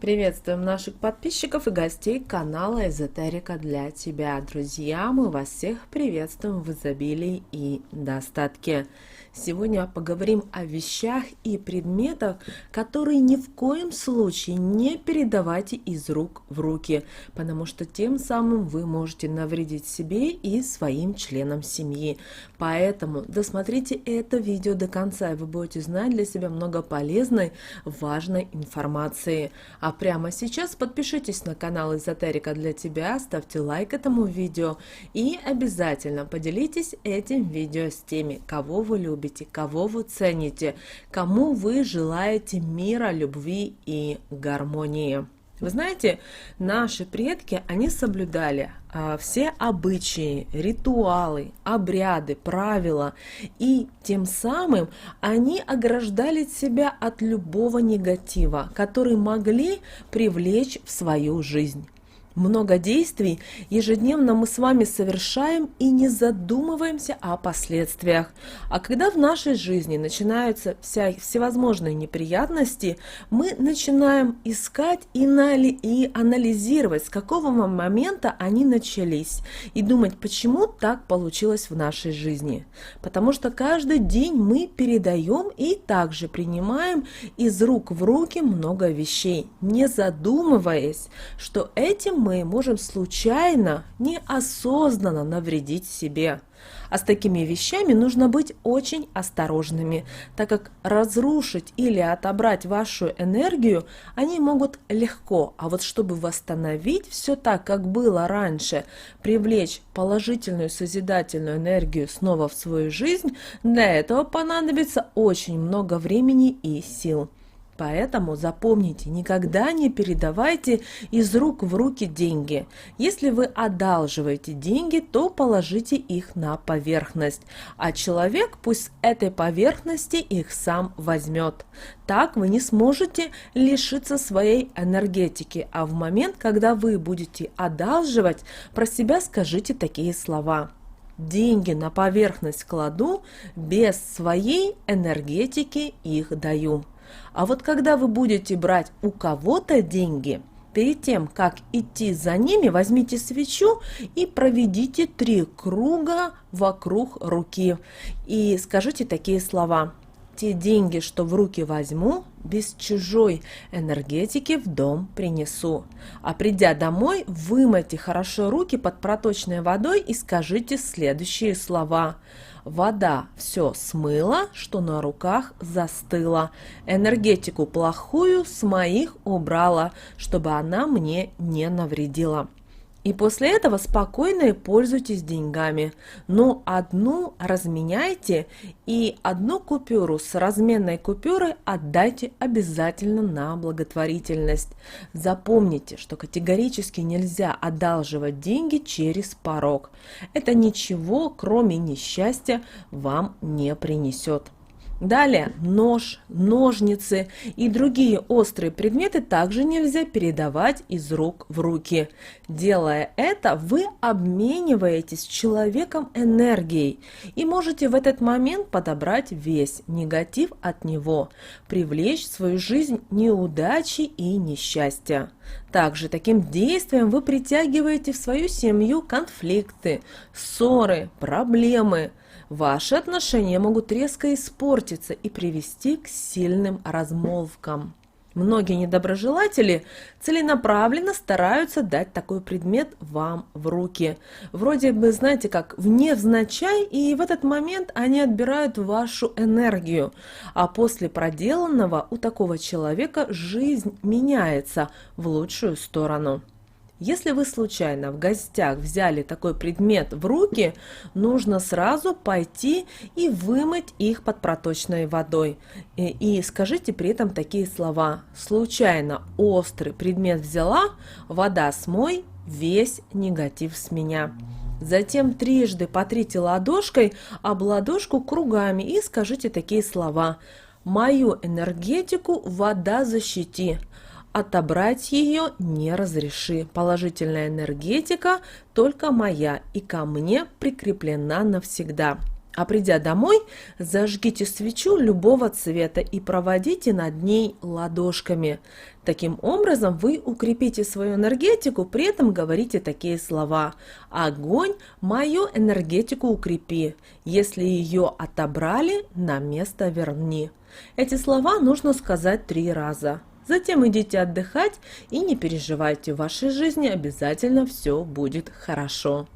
Приветствуем наших подписчиков и гостей канала Эзотерика для тебя. Друзья, мы вас всех приветствуем в изобилии и достатке. Сегодня поговорим о вещах и предметах, которые ни в коем случае не передавайте из рук в руки, потому что тем самым вы можете навредить себе и своим членам семьи. Поэтому досмотрите это видео до конца, и вы будете знать для себя много полезной, важной информации. А прямо сейчас подпишитесь на канал Эзотерика для тебя, ставьте лайк этому видео и обязательно поделитесь этим видео с теми, кого вы любите, кого вы цените, кому вы желаете мира, любви и гармонии. Вы знаете, наши предки, они соблюдали все обычаи, ритуалы, обряды, правила, и тем самым они ограждали себя от любого негатива, который могли привлечь в свою жизнь. Много действий ежедневно мы с вами совершаем и не задумываемся о последствиях. А когда в нашей жизни начинаются всевозможные неприятности, мы начинаем искать и анализировать, с какого момента они начались, и думать, почему так получилось в нашей жизни. Потому что каждый день мы передаем и также принимаем из рук в руки много вещей, не задумываясь, что этим мы можем случайно, неосознанно навредить себе. А с такими вещами нужно быть очень осторожными, так как разрушить или отобрать вашу энергию они могут легко, а вот чтобы восстановить все так, как было раньше, привлечь положительную созидательную энергию снова в свою жизнь, для этого понадобится очень много времени и сил. Поэтому запомните, никогда не передавайте из рук в руки деньги. Если вы одалживаете деньги, то положите их на поверхность, а человек пусть с этой поверхности их сам возьмет. Так вы не сможете лишиться своей энергетики, а в момент, когда вы будете одалживать, про себя скажите такие слова. Деньги на поверхность кладу, без своей энергетики их даю. А вот когда вы будете брать у кого-то деньги, перед тем, как идти за ними, возьмите свечу и проведите 3 круга вокруг руки. И скажите такие слова. Те деньги, что в руки возьму, без чужой энергетики в дом принесу. А придя домой, вымойте хорошо руки под проточной водой и скажите следующие слова. Вода все смыла, что на руках застыла. Энергетику плохую с моих убрала, чтобы она мне не навредила. И после этого спокойно пользуйтесь деньгами. Но одну разменяйте и одну купюру с разменной купюрой отдайте обязательно на благотворительность. Запомните, что категорически нельзя одалживать деньги через порог. Это ничего, кроме несчастья, вам не принесет. Далее нож, ножницы и другие острые предметы также нельзя передавать из рук в руки. Делая это, вы обмениваетесь с человеком энергией и можете в этот момент подобрать весь негатив от него, привлечь в свою жизнь неудачи и несчастья. Также таким действием вы притягиваете в свою семью конфликты, ссоры, проблемы. Ваши отношения могут резко испортиться и привести к сильным размолвкам. Многие недоброжелатели целенаправленно стараются дать такой предмет вам в руки. Вроде бы, знаете, как невзначай, и в этот момент они отбирают вашу энергию. А после проделанного у такого человека жизнь меняется в лучшую сторону. Если вы случайно в гостях взяли такой предмет в руки, нужно сразу пойти и вымыть их под проточной водой. И скажите при этом такие слова. Случайно острый предмет взяла, вода смой весь негатив с меня. Затем трижды потрите ладошкой об ладошку кругами и скажите такие слова. Мою энергетику вода защити. Отобрать ее не разреши. Положительная энергетика только моя и ко мне прикреплена навсегда. А придя домой, зажгите свечу любого цвета и проводите над ней ладошками. Таким образом вы укрепите свою энергетику, при этом говорите такие слова: «Огонь, мою энергетику укрепи, если ее отобрали, на место верни». Эти слова нужно сказать 3 раза. Затем идите отдыхать и не переживайте, в вашей жизни обязательно все будет хорошо.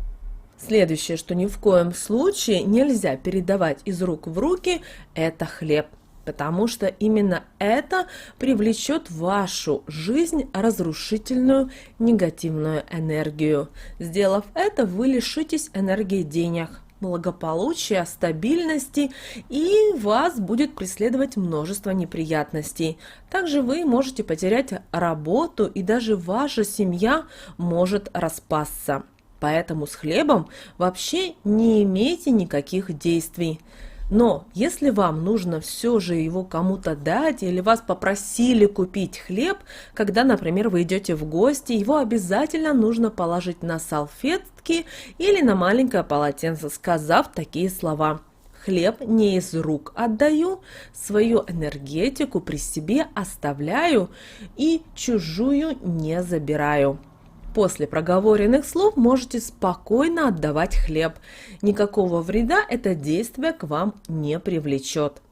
Следующее, что ни в коем случае нельзя передавать из рук в руки, это хлеб, потому что именно это привлечет в вашу жизнь разрушительную негативную энергию. Сделав это, вы лишитесь энергии денег, благополучия, стабильности, и вас будет преследовать множество неприятностей. Также вы можете потерять работу, и даже ваша семья может распасться. Поэтому с хлебом вообще не имейте никаких действий. Но если вам нужно все же его кому-то дать, или вас попросили купить хлеб, когда, например, вы идете в гости, его обязательно нужно положить на салфетки или на маленькое полотенце, сказав такие слова: «Хлеб не из рук отдаю, свою энергетику при себе оставляю и чужую не забираю». После проговоренных слов можете спокойно отдавать хлеб. Никакого вреда это действие к вам не привлечет.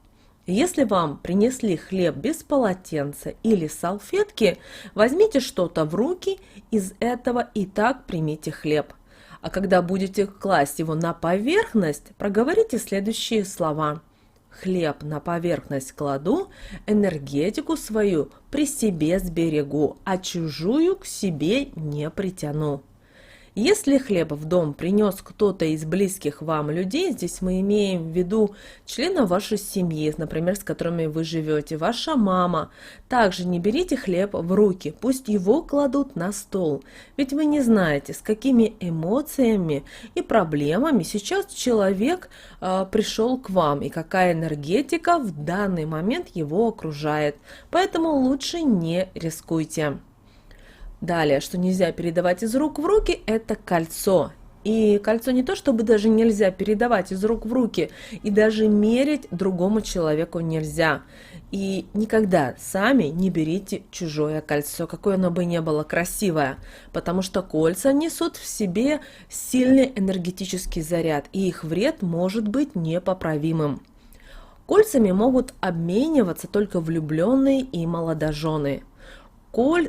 Если вам принесли хлеб без полотенца или салфетки, возьмите что-то в руки из этого и так примите хлеб. А когда будете класть его на поверхность, проговорите следующие слова: «Хлеб на поверхность кладу, энергетику свою при себе сберегу, а чужую к себе не притяну». Если хлеб в дом принес кто-то из близких вам людей, здесь мы имеем в виду членов вашей семьи, например, с которыми вы живете, ваша мама, также не берите хлеб в руки, пусть его кладут на стол. Ведь вы не знаете, с какими эмоциями и проблемами сейчас человек пришел к вам, и какая энергетика в данный момент его окружает. Поэтому лучше не рискуйте. Далее, что нельзя передавать из рук в руки, это кольцо. И кольцо не то, чтобы даже нельзя передавать из рук в руки, и даже мерить другому человеку нельзя. И никогда сами не берите чужое кольцо, какое оно бы ни было красивое, потому что кольца несут в себе сильный энергетический заряд, и их вред может быть непоправимым. Кольцами могут обмениваться только влюбленные и молодожены.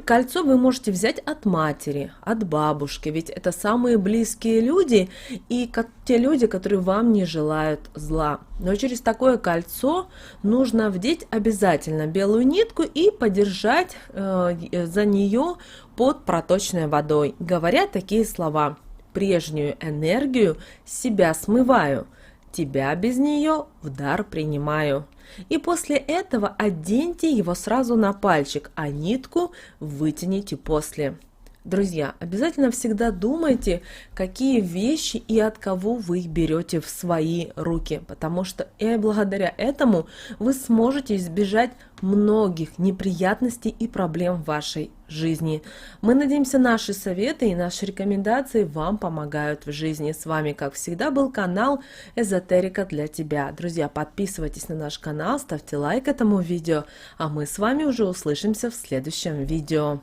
Кольцо вы можете взять от матери, от бабушки, ведь это самые близкие люди и те люди, которые вам не желают зла. Но через такое кольцо нужно вдеть обязательно белую нитку и подержать за нее под проточной водой, говоря такие слова: «Прежнюю энергию с себя смываю, тебя без нее в дар принимаю». И после этого оденьте его сразу на пальчик, а нитку вытяните после. Друзья, обязательно всегда думайте, какие вещи и от кого вы их берете в свои руки, потому что благодаря этому вы сможете избежать многих неприятностей и проблем в вашей жизни. Мы надеемся, наши советы и наши рекомендации вам помогают в жизни. С вами, как всегда, был канал Эзотерика для тебя. Друзья, подписывайтесь на наш канал, ставьте лайк этому видео, а мы с вами уже услышимся в следующем видео.